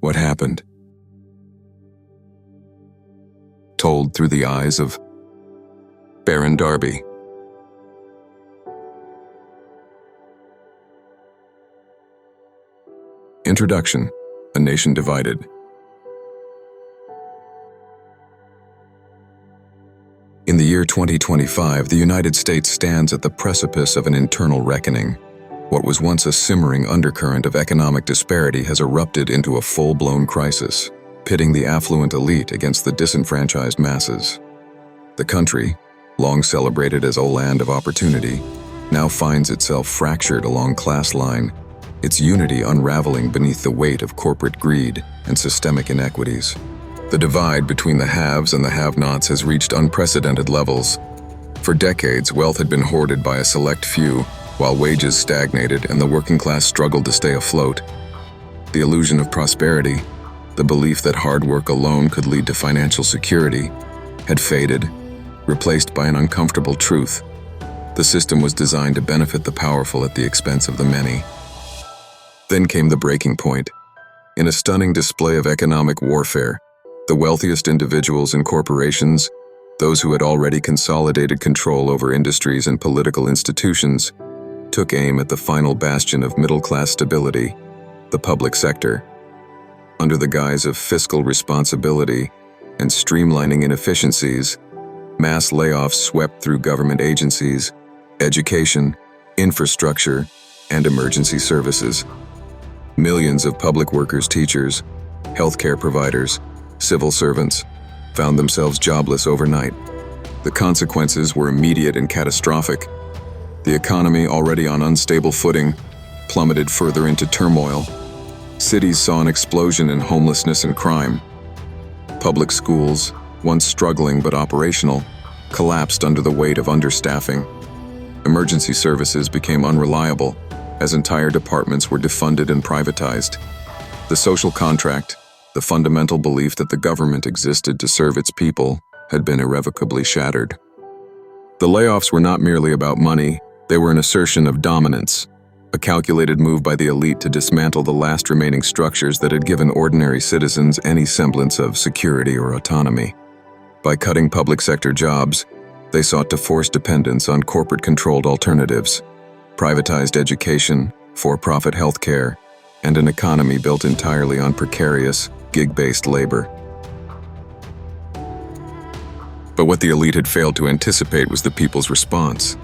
What happened? Told through the eyes of Baron Darby. Introduction: A Nation Divided. In the year 2025, the United States stands at the precipice of an internal reckoning. What was once a simmering undercurrent of economic disparity has erupted into a full-blown crisis, pitting the affluent elite against the disenfranchised masses. The country, long celebrated as a land of opportunity, now finds itself fractured along class line, its unity unraveling beneath the weight of corporate greed and systemic inequities. The divide between the haves and the have-nots has reached unprecedented levels. For decades, wealth had been hoarded by a select few, while wages stagnated and the working class struggled to stay afloat. The illusion of prosperity, the belief that hard work alone could lead to financial security, had faded, replaced by an uncomfortable truth. The system was designed to benefit the powerful at the expense of the many. Then came the breaking point. In a stunning display of economic warfare, the wealthiest individuals and corporations, those who had already consolidated control over industries and political institutions, took aim at the final bastion of middle-class stability, the public sector. Under the guise of fiscal responsibility and streamlining inefficiencies, mass layoffs swept through government agencies, education, infrastructure, and emergency services. Millions of public workers, teachers, healthcare providers, civil servants found themselves jobless overnight. The consequences were immediate and catastrophic. The economy, already on unstable footing, plummeted further into turmoil. Cities saw an explosion in homelessness and crime. Public schools, once struggling but operational, collapsed under the weight of understaffing. Emergency services became unreliable as entire departments were defunded and privatized. The social contract, the fundamental belief that the government existed to serve its people, had been irrevocably shattered. The layoffs were not merely about money, they were an assertion of dominance, a calculated move by the elite to dismantle the last remaining structures that had given ordinary citizens any semblance of security or autonomy. By cutting public sector jobs, they sought to force dependence on corporate-controlled alternatives, privatized education, for-profit healthcare, and an economy built entirely on precarious, gig-based labor. But what the elite had failed to anticipate was the people's response.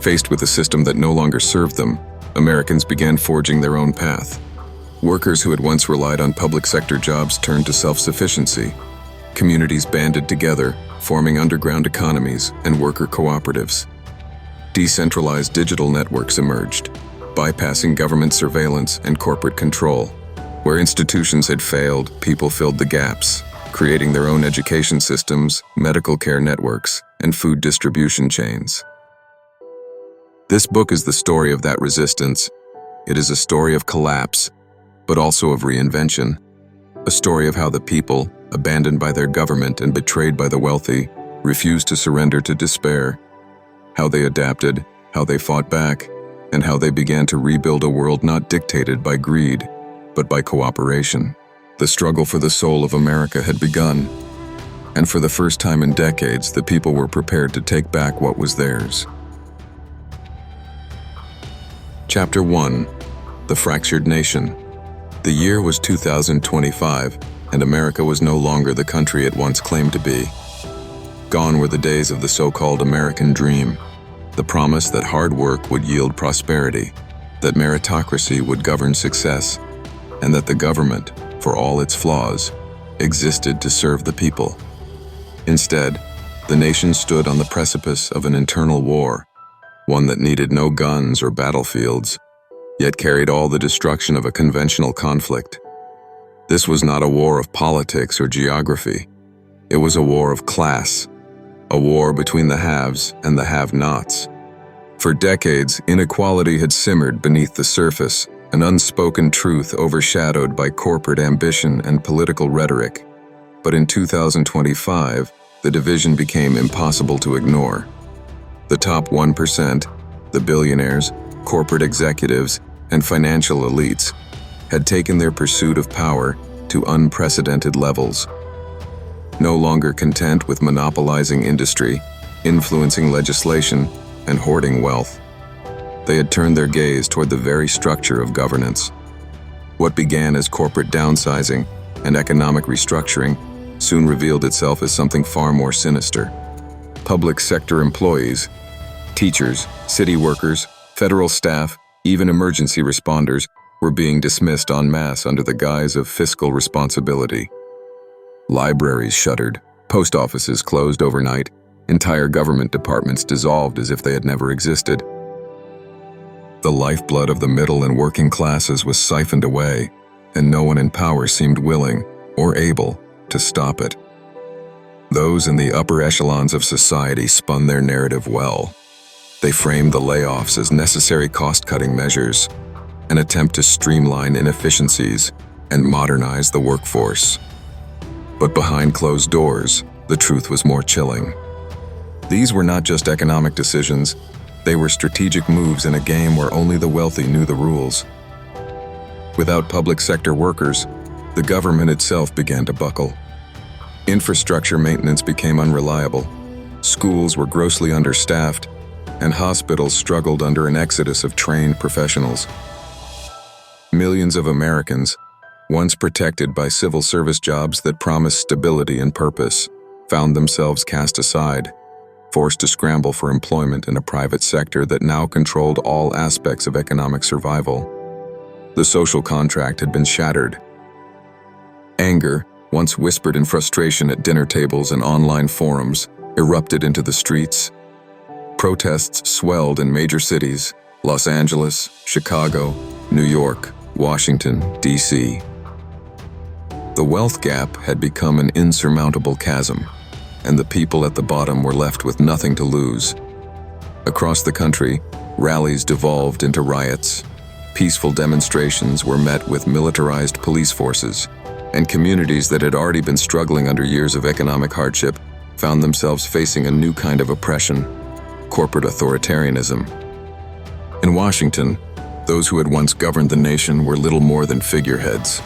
Faced with a system that no longer served them, Americans began forging their own path. Workers who had once relied on public sector jobs turned to self-sufficiency. Communities banded together, forming underground economies and worker cooperatives. Decentralized digital networks emerged, bypassing government surveillance and corporate control. Where institutions had failed, people filled the gaps, creating their own education systems, medical care networks, and food distribution chains. This book is the story of that resistance. It is a story of collapse, but also of reinvention. A story of how the people, abandoned by their government and betrayed by the wealthy, refused to surrender to despair. How they adapted, how they fought back, and how they began to rebuild a world not dictated by greed, but by cooperation. The struggle for the soul of America had begun, and for the first time in decades, the people were prepared to take back what was theirs. Chapter 1: The Fractured Nation. The year was 2025, and America was no longer the country it once claimed to be. Gone were the days of the so-called American dream, the promise that hard work would yield prosperity, that meritocracy would govern success, and that the government, for all its flaws, existed to serve the people. Instead, the nation stood on the precipice of an internal war, one that needed no guns or battlefields, yet carried all the destruction of a conventional conflict. This was not a war of politics or geography. It was a war of class, a war between the haves and the have-nots. For decades, inequality had simmered beneath the surface, an unspoken truth overshadowed by corporate ambition and political rhetoric. But in 2025, the division became impossible to ignore. The top 1%, the billionaires, corporate executives, and financial elites, had taken their pursuit of power to unprecedented levels. No longer content with monopolizing industry, influencing legislation, and hoarding wealth, they had turned their gaze toward the very structure of governance. What began as corporate downsizing and economic restructuring soon revealed itself as something far more sinister. Public sector employees, teachers, city workers, federal staff, even emergency responders were being dismissed en masse under the guise of fiscal responsibility. Libraries shuttered, post offices closed overnight, entire government departments dissolved as if they had never existed. The lifeblood of the middle and working classes was siphoned away, and no one in power seemed willing or able to stop it. Those in the upper echelons of society spun their narrative well. They framed the layoffs as necessary cost-cutting measures, an attempt to streamline inefficiencies and modernize the workforce. But behind closed doors, the truth was more chilling. These were not just economic decisions, they were strategic moves in a game where only the wealthy knew the rules. Without public sector workers, the government itself began to buckle. Infrastructure maintenance became unreliable, schools were grossly understaffed, and hospitals struggled under an exodus of trained professionals. Millions of Americans, once protected by civil service jobs that promised stability and purpose, found themselves cast aside, forced to scramble for employment in a private sector that now controlled all aspects of economic survival. The social contract had been shattered. Anger, once whispered in frustration at dinner tables and online forums, erupted into the streets. Protests swelled in major cities: Los Angeles, Chicago, New York, Washington, D.C. The wealth gap had become an insurmountable chasm, and the people at the bottom were left with nothing to lose. Across the country, rallies devolved into riots. Peaceful demonstrations were met with militarized police forces, and communities that had already been struggling under years of economic hardship found themselves facing a new kind of oppression: corporate authoritarianism. In Washington, those who had once governed the nation were little more than figureheads.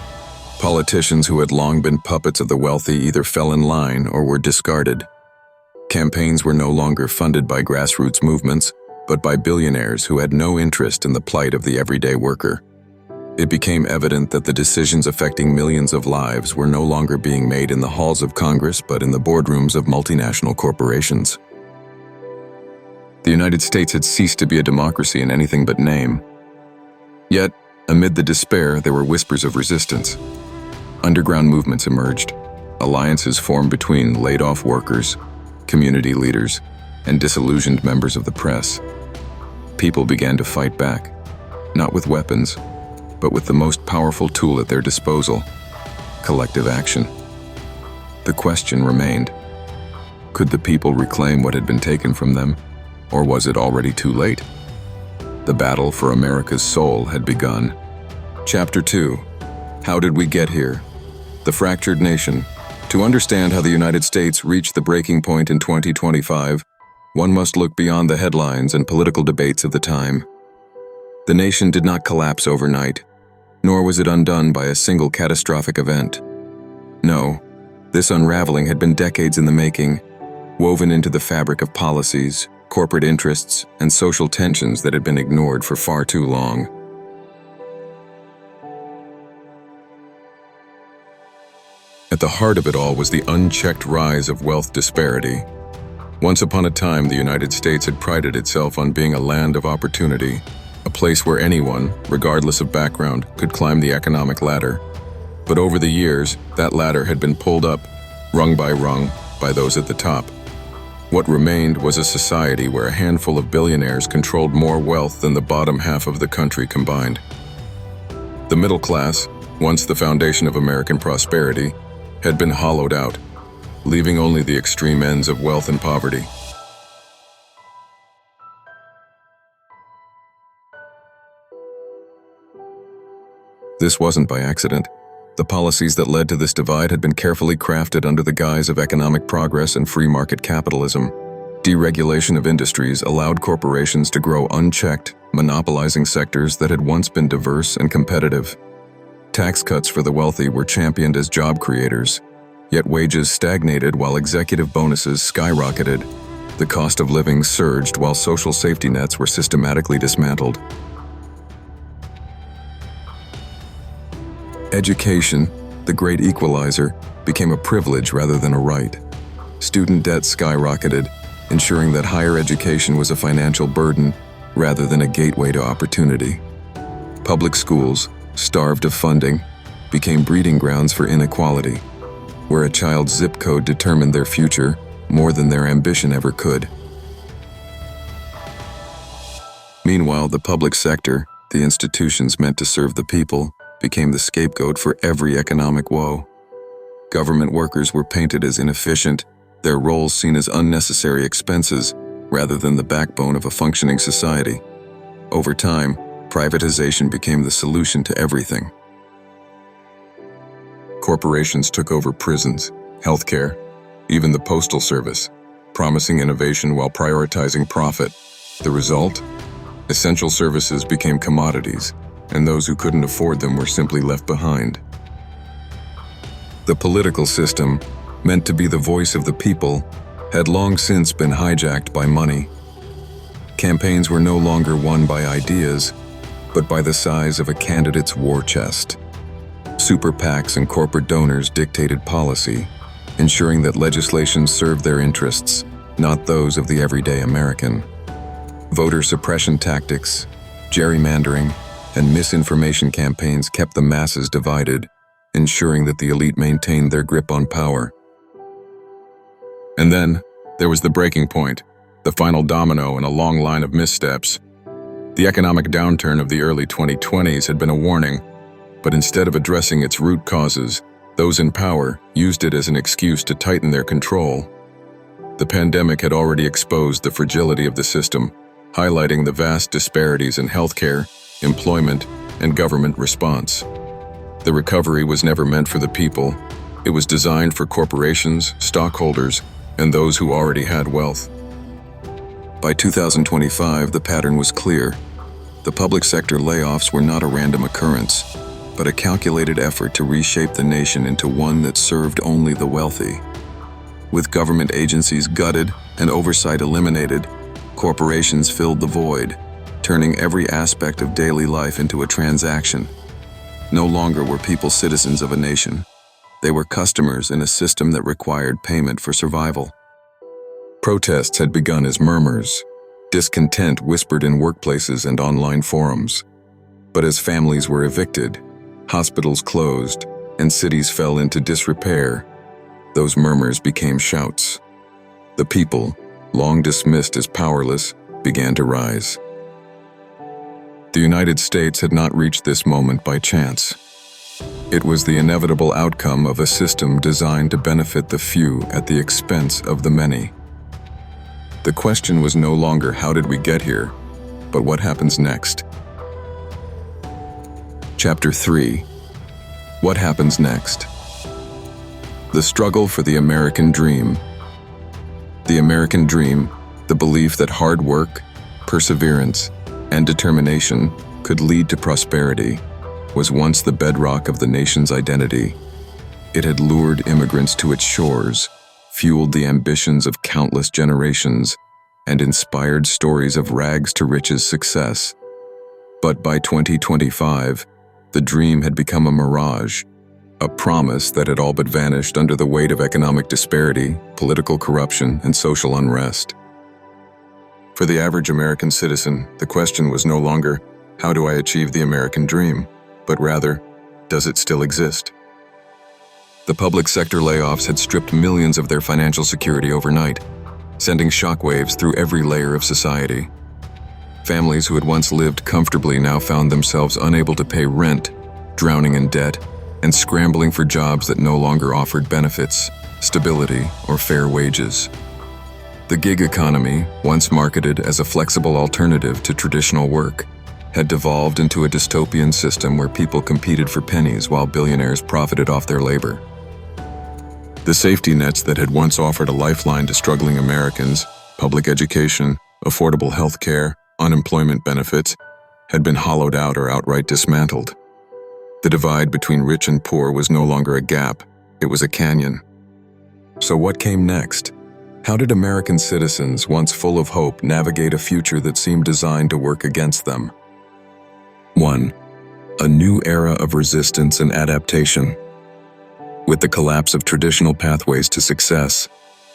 Politicians who had long been puppets of the wealthy either fell in line or were discarded. Campaigns were no longer funded by grassroots movements, but by billionaires who had no interest in the plight of the everyday worker. It became evident that the decisions affecting millions of lives were no longer being made in the halls of Congress, but in the boardrooms of multinational corporations. The United States had ceased to be a democracy in anything but name. Yet, amid the despair, there were whispers of resistance. Underground movements emerged. Alliances formed between laid-off workers, community leaders, and disillusioned members of the press. People began to fight back, not with weapons, but with the most powerful tool at their disposal: collective action. The question remained: could the people reclaim what had been taken from them, or was it already too late? The battle for America's soul had begun. Chapter 2. How did we get here? The fractured nation. To understand how the United States reached the breaking point in 2025, one must look beyond the headlines and political debates of the time. The nation did not collapse overnight, nor was it undone by a single catastrophic event. No, this unraveling had been decades in the making, woven into the fabric of policies, corporate interests, and social tensions that had been ignored for far too long. At the heart of it all was the unchecked rise of wealth disparity. Once upon a time, the United States had prided itself on being a land of opportunity, a place where anyone, regardless of background, could climb the economic ladder. But over the years, that ladder had been pulled up, rung, by those at the top. What remained was a society where a handful of billionaires controlled more wealth than the bottom half of the country combined. The middle class, once the foundation of American prosperity, had been hollowed out, leaving only the extreme ends of wealth and poverty. This wasn't by accident. The policies that led to this divide had been carefully crafted under the guise of economic progress and free market capitalism. Deregulation of industries allowed corporations to grow unchecked, monopolizing sectors that had once been diverse and competitive. Tax cuts for the wealthy were championed as job creators, yet wages stagnated while executive bonuses skyrocketed. The cost of living surged while social safety nets were systematically dismantled. Education, the great equalizer, became a privilege rather than a right. Student debt skyrocketed, ensuring that higher education was a financial burden rather than a gateway to opportunity. Public schools, starved of funding, became breeding grounds for inequality, where a child's zip code determined their future more than their ambition ever could. Meanwhile, the public sector, the institutions meant to serve the people, became the scapegoat for every economic woe. Government workers were painted as inefficient, their roles seen as unnecessary expenses rather than the backbone of a functioning society. Over time, privatization became the solution to everything. Corporations took over prisons, healthcare, even the postal service, promising innovation while prioritizing profit. The result? Essential services became commodities, and those who couldn't afford them were simply left behind. The political system, meant to be the voice of the people, had long since been hijacked by money. Campaigns were no longer won by ideas, but by the size of a candidate's war chest. Super PACs and corporate donors dictated policy, ensuring that legislation served their interests, not those of the everyday American. Voter suppression tactics, gerrymandering, and misinformation campaigns kept the masses divided, ensuring that the elite maintained their grip on power. And then, there was the breaking point, the final domino in a long line of missteps. The economic downturn of the early 2020s had been a warning, but instead of addressing its root causes, those in power used it as an excuse to tighten their control. The pandemic had already exposed the fragility of the system, highlighting the vast disparities in healthcare, employment, and government response. The recovery was never meant for the people. It was designed for corporations, stockholders, and those who already had wealth. By 2025, the pattern was clear. The public sector layoffs were not a random occurrence, but a calculated effort to reshape the nation into one that served only the wealthy. With government agencies gutted and oversight eliminated, corporations filled the void, turning every aspect of daily life into a transaction. No longer were people citizens of a nation. They were customers in a system that required payment for survival. Protests had begun as murmurs, discontent whispered in workplaces and online forums. But as families were evicted, hospitals closed, and cities fell into disrepair, those murmurs became shouts. The people, long dismissed as powerless, began to rise. The United States had not reached this moment by chance. It was the inevitable outcome of a system designed to benefit the few at the expense of the many. The question was no longer how did we get here, but what happens next. Chapter 3. What happens next? The struggle for the American dream. The American dream, the belief that hard work, perseverance, and determination could lead to prosperity, was once the bedrock of the nation's identity. It had lured immigrants to its shores, fueled the ambitions of countless generations, and inspired stories of rags to riches success. But by 2025, the dream had become a mirage, a promise that had all but vanished under the weight of economic disparity, political corruption, and social unrest. For the average American citizen, the question was no longer, how do I achieve the American dream? But rather, does it still exist? The public sector layoffs had stripped millions of their financial security overnight, sending shockwaves through every layer of society. Families who had once lived comfortably now found themselves unable to pay rent, drowning in debt, and scrambling for jobs that no longer offered benefits, stability, or fair wages. The gig economy, once marketed as a flexible alternative to traditional work, had devolved into a dystopian system where people competed for pennies while billionaires profited off their labor. The safety nets that had once offered a lifeline to struggling Americans, public education, affordable health care, unemployment benefits, had been hollowed out or outright dismantled. The divide between rich and poor was no longer a gap, it was a canyon. So what came next? How did American citizens, once full of hope, navigate a future that seemed designed to work against them? 1. A new era of resistance and adaptation. With the collapse of traditional pathways to success,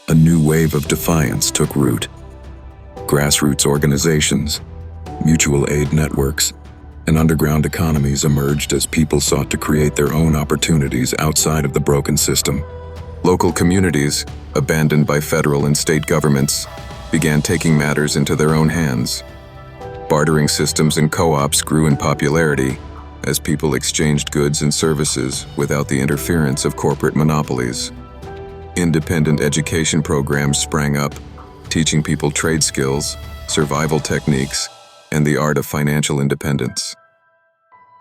a new wave of defiance took root. Grassroots organizations, mutual aid networks, and underground economies emerged as people sought to create their own opportunities outside of the broken system. Local communities, abandoned by federal and state governments, began taking matters into their own hands. Bartering systems and co-ops grew in popularity as people exchanged goods and services without the interference of corporate monopolies. Independent education programs sprang up, teaching people trade skills, survival techniques, and the art of financial independence.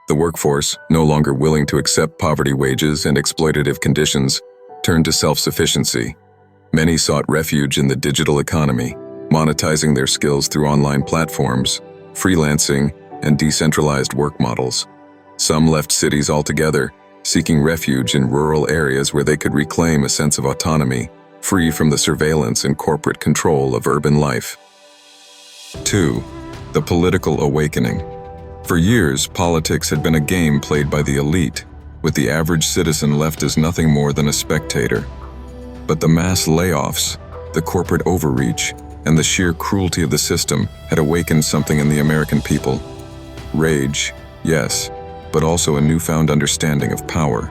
The workforce, no longer willing to accept poverty wages and exploitative conditions, turned to self-sufficiency. Many sought refuge in the digital economy, monetizing their skills through online platforms, freelancing, and decentralized work models. Some left cities altogether, seeking refuge in rural areas where they could reclaim a sense of autonomy, free from the surveillance and corporate control of urban life. 2. The political awakening. For years, politics had been a game played by the elite, with the average citizen left as nothing more than a spectator. But the mass layoffs, the corporate overreach, and the sheer cruelty of the system had awakened something in the American people. Rage, yes, but also a newfound understanding of power.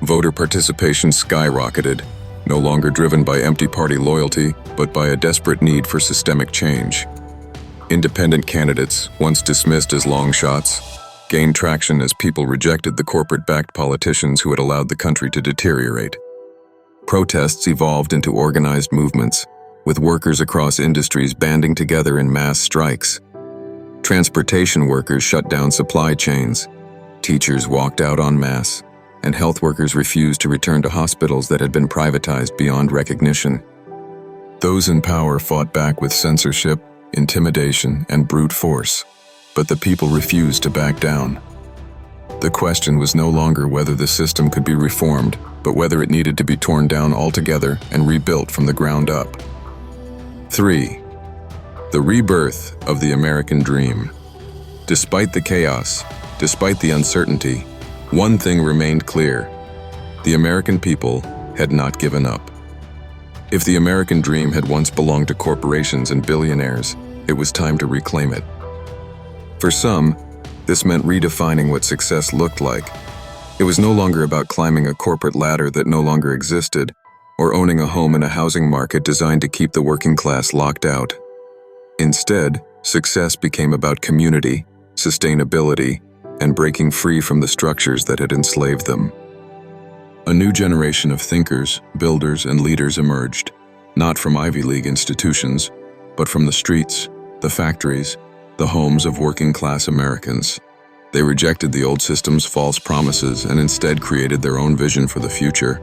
Voter participation skyrocketed, no longer driven by empty party loyalty, but by a desperate need for systemic change. Independent candidates, once dismissed as long shots, gained traction as people rejected the corporate-backed politicians who had allowed the country to deteriorate. Protests evolved into organized movements, with workers across industries banding together in mass strikes. Transportation workers shut down supply chains, teachers walked out en masse, and health workers refused to return to hospitals that had been privatized beyond recognition. Those in power fought back with censorship, intimidation, and brute force, but the people refused to back down. The question was no longer whether the system could be reformed, but whether it needed to be torn down altogether and rebuilt from the ground up. 3. The rebirth of the American dream. Despite the chaos, despite the uncertainty, one thing remained clear: the American people had not given up. If the American dream had once belonged to corporations and billionaires, it was time to reclaim it. For some, this meant redefining what success looked like. It was no longer about climbing a corporate ladder that no longer existed, or owning a home in a housing market designed to keep the working class locked out. Instead, success became about community, sustainability, and breaking free from the structures that had enslaved them. A new generation of thinkers, builders, and leaders emerged, not from Ivy League institutions, but from the streets, the factories, the homes of working-class Americans. They rejected the old system's false promises and instead created their own vision for the future,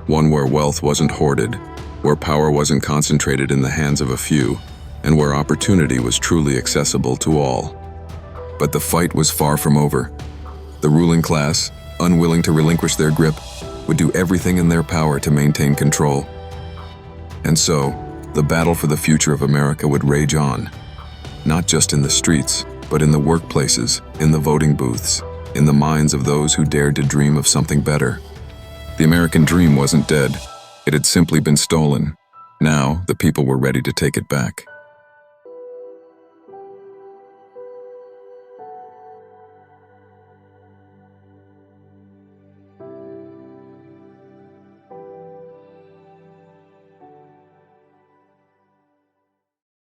one where wealth wasn't hoarded, where power wasn't concentrated in the hands of a few, and where opportunity was truly accessible to all. But the fight was far from over. The ruling class, unwilling to relinquish their grip, would do everything in their power to maintain control. And so, the battle for the future of America would rage on, not just in the streets, but in the workplaces, in the voting booths, in the minds of those who dared to dream of something better. The American dream wasn't dead. It had simply been stolen. Now, the people were ready to take it back.